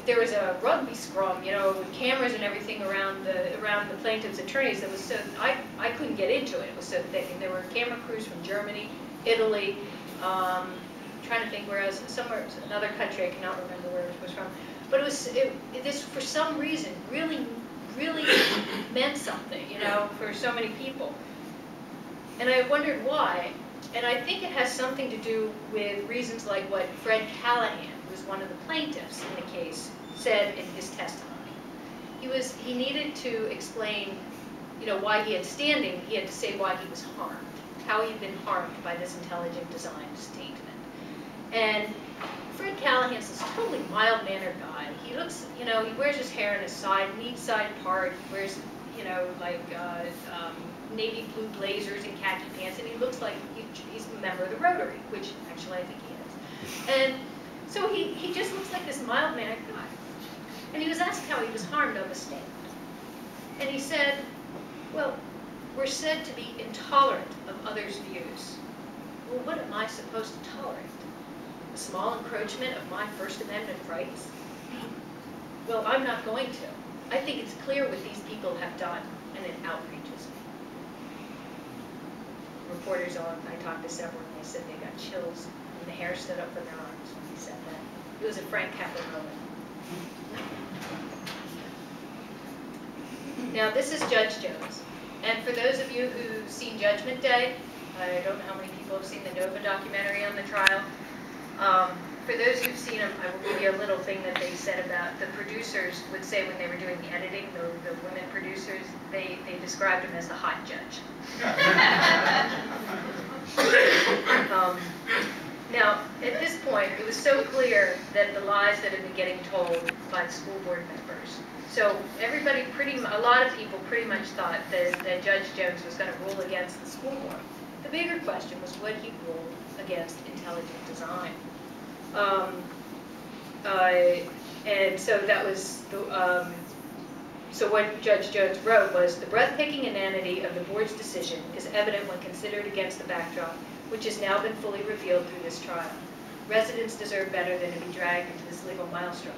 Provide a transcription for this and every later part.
there was a rugby scrum, you know, with cameras and everything around the plaintiff's attorneys. That was so I couldn't get into it. It was so thick, and there were camera crews from Germany, Italy, trying to think where else, somewhere another country I cannot remember where it was from. But it was this for some reason really meant something, you know, for so many people. And I wondered why. And I think it has something to do with reasons like what Fred Callahan, who was one of the plaintiffs in the case, said in his testimony. He needed to explain, you know, why he had standing. He had to say why he was harmed, how he'd been harmed by this intelligent design statement. And Fred Callahan's this totally mild-mannered guy. He looks, you know, he wears his hair on his side, neat side part. He wears, you know, like navy blue blazers and khaki pants, and he looks like he's a member of the Rotary, which actually I think he is. And so he just looks like this mild-mannered guy. And he was asked how he was harmed on the stand. And he said, well, we're said to be intolerant of others' views. Well, what am I supposed to tolerate? A small encroachment of my First Amendment rights? Well, I'm not going to. I think it's clear what these people have done, and it outrages me. Reporters I talked to several, and they said they got chills, and the hair stood up on their arms when he said that. It was a Frank Capra moment. Now, this is Judge Jones. And for those of you who've seen Judgment Day, I don't know how many people have seen the Nova documentary on the trial. For those who've seen them, I will give you a little thing that they said about the producers would say when they were doing the editing, the women producers, they described him as the hot judge. Now, at this point, it was so clear that the lies that had been getting told by the school board members. So everybody, a lot of people pretty much thought that Judge Jones was going to rule against the school board. The bigger question was, would he rule against intelligent design? And so that was the, so what Judge Jones wrote was, the breathtaking inanity of the board's decision is evident when considered against the backdrop, which has now been fully revealed through this trial. Residents deserve better than to be dragged into this legal maelstrom.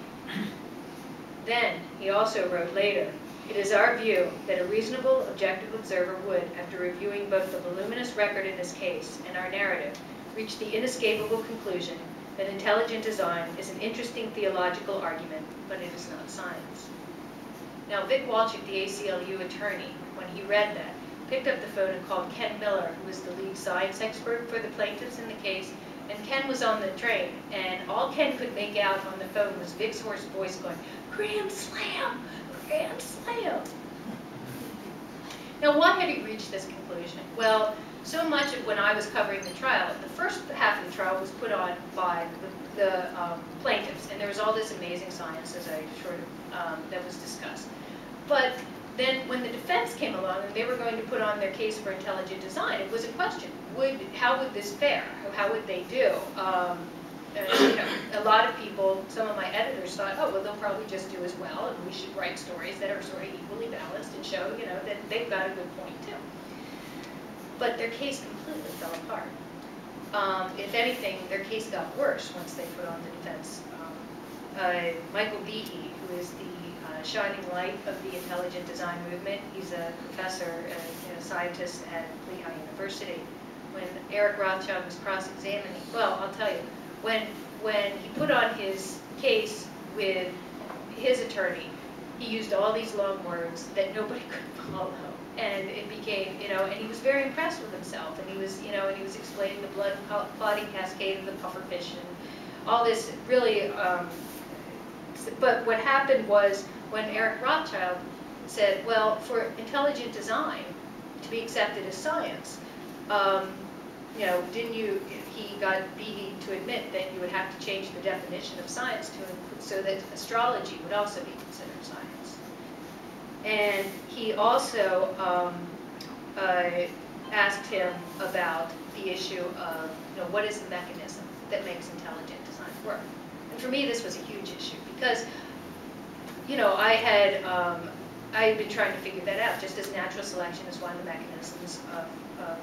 Then, he also wrote later, it is our view that a reasonable, objective observer would, after reviewing both the voluminous record in this case and our narrative, reach the inescapable conclusion that intelligent design is an interesting theological argument, but it is not science. Now, Vic Walchik, the ACLU attorney, when he read that, picked up the phone and called Ken Miller, who was the lead science expert for the plaintiffs in the case, and Ken was on the train, and all Ken could make out on the phone was Vic's hoarse voice going, "Grand slam! Grand slam!" Now, why had he reached this conclusion? Well, so much of when I was covering the trial, the first half of the trial was put on by the plaintiffs, and there was all this amazing science, as I that was discussed. But then when the defense came along and they were going to put on their case for intelligent design, it was a question. How would this fare? How would they do? You know, a lot of people, some of my editors thought, oh, well, they'll probably just do as well, and we should write stories that are sort of equally balanced and show, you know, that they've got a good point, too. But their case completely fell apart. If anything, their case got worse once they put on the defense. Michael Behe, who is the shining light of the intelligent design movement, he's a professor and scientist at Lehigh University. When Eric Rothschild was cross-examining, well, I'll tell you, when he put on his case with his attorney, he used all these long words that nobody could follow. And it became, and he was very impressed with himself. And he was, and he was explaining the blood clotting cascade of the pufferfish and all this really, but what happened was when Eric Rothschild said, well, for intelligent design to be accepted as science, he got Behe to admit that you would have to change the definition of science to include, so that astrology would also be considered science. And he also asked him about the issue of, what is the mechanism that makes intelligent design work? And for me, this was a huge issue because, I had been trying to figure that out. Just as natural selection is one of the mechanisms of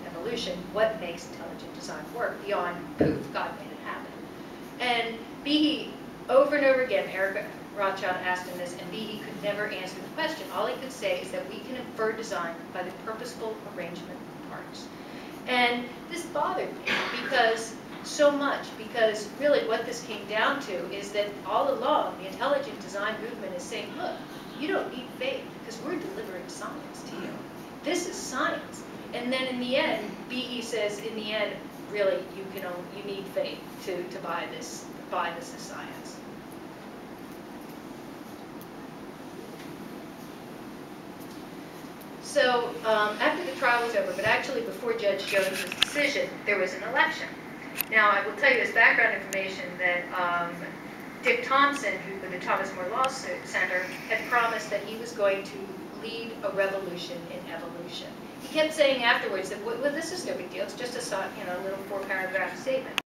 evolution, what makes intelligent design work beyond poof, God made it happen. And Behe Over and over again, Eric Rothschild asked him this, and Behe could never answer the question. All he could say is that we can infer design by the purposeful arrangement of parts. And this bothered me because really what this came down to is that all along the intelligent design movement is saying, look, you don't need faith because we're delivering science to you. This is science. And then in the end, Behe says, in the end, really, you need faith to buy this as science. So after the trial was over, but actually before Judge Jones's decision, there was an election. Now, I will tell you as background information that Dick Thompson, who with the Thomas More Law Center, had promised that he was going to lead a revolution in evolution. He kept saying afterwards that, well, this is no big deal. It's just a little 4-paragraph statement.